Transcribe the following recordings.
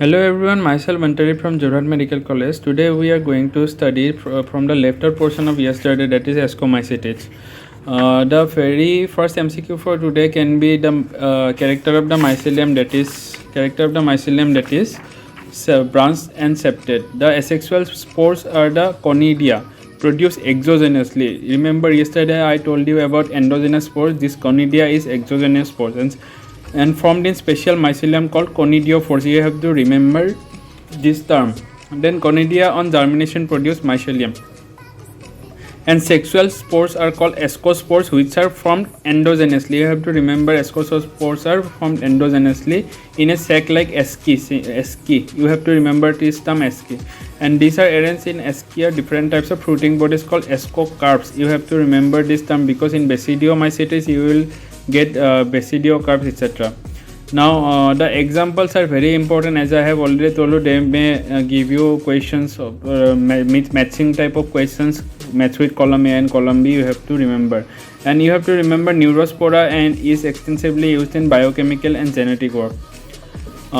Hello everyone, myself Mantari from Jorhat Medical College. Today we are going to study from the left portion of yesterday, that is ascomycetes. The very first MCQ for today can be the character of the mycelium, that is branched and septate. The asexual spores are the conidia produced exogenously. Remember yesterday I told you about endogenous spores. This conidia is exogenous spores and formed in special mycelium called conidiophores. You have to remember this term. Then conidia on germination produce mycelium. And sexual spores are called ascospores, which are formed endogenously. You have to remember ascospores are formed endogenously in a sac like asci. You have to remember this term asci. And these are arranged in ascia, different types of fruiting bodies called ascocarps. You have to remember this term because in basidiomycetes you will get basidiocarps, etc. Now the examples are very important. As I have already told you, they may give you questions of matching type of questions, match with column A and column B. You have to remember, and you have to remember neurospora and is extensively used in biochemical and genetic work.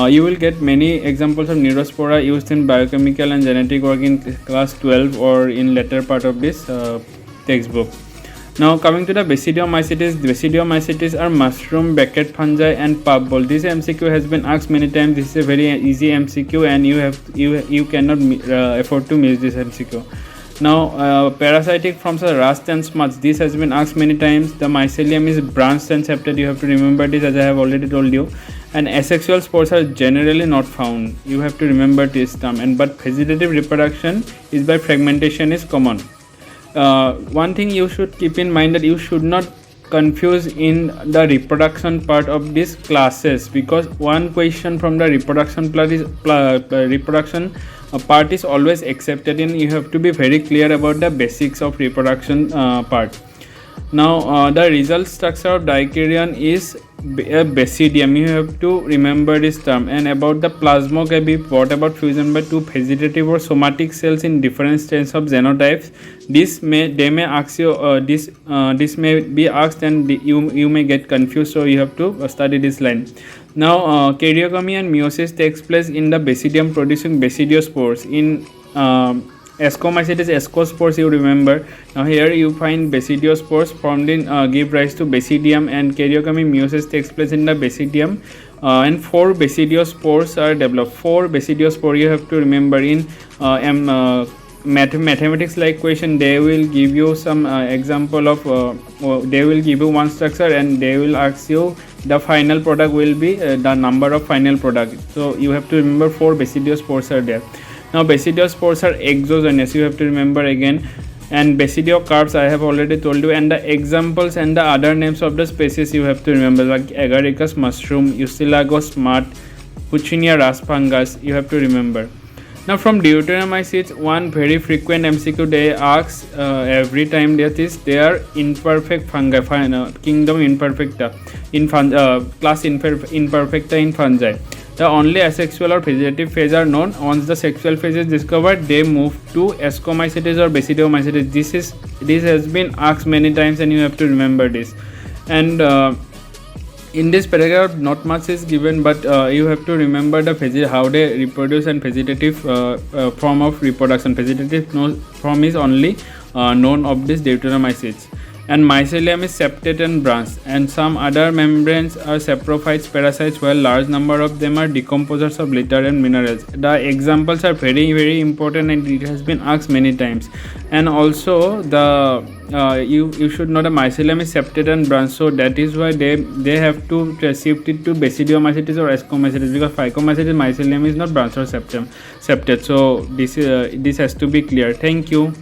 You will get many examples of neurospora used in biochemical and genetic work in class 12 or in later part of this textbook. Now coming to the basidiomycetes are mushroom, bucket fungi and puffball. This MCQ has been asked many times. This is a very easy MCQ and you cannot afford to miss this MCQ. Now parasitic forms are rust and smudge. This has been asked many times. The mycelium is branched and septate. You have to remember this, as I have already told you. And asexual spores are generally not found. You have to remember this term. But vegetative reproduction is by fragmentation is common. One thing you should keep in mind that you should not confuse in the reproduction part of these classes, because one question from the reproduction part is always accepted, and you have to be very clear about the basics of reproduction part. Now the result structure of dikaryon is a basidium. You have to remember this term. And about the plasmogabby, what about fusion by two vegetative or somatic cells in different stages of genotypes? They may ask you this may be asked, and you may get confused, so you have to study this line. Now karyogamy and meiosis takes place in the basidium producing basidiospores. In ascomycetes, ascospores you remember. Now here you find basidiospores formed in give rise to basidium, and karyogamy meiosis takes place in the basidium, and 4 basidiospores are developed. 4 basidiospore you have to remember. In mathematics like question, they will give you some example of they will give you one structure and they will ask you the final product will be the number of final product. So you have to remember 4 basidiospores are there. Now basidiospores are exogenous, you have to remember again. And basidiocarps I have already told you, and the examples and the other names of the species you have to remember, like agaricus mushroom, Eucylagos smart, Puccinia rust fungus, you have to remember. Now from deuteromycetes, one very frequent MCQ they ask every time, that is they are imperfect fungi, kingdom imperfecta in class imperfecta in fungi. The only asexual or vegetative phase are known. Once the sexual phase is discovered, they move to ascomycetes or basidiomycetes. This has been asked many times, and you have to remember this. And in this paragraph not much is given, but you have to remember the how they reproduce and vegetative form of reproduction. Vegetative form is only known of this deuteromycetes. And mycelium is septate and branched, and some other membranes are saprophytes, parasites, while large number of them are decomposers of litter and minerals. The examples are very, very important, and it has been asked many times. And also the you should know the mycelium is septate and branched, so that is why they have to shift it to basidiomycetes or ascomycetes, because phycomycetes mycelium is not branched or septate. So this has to be clear. Thank you.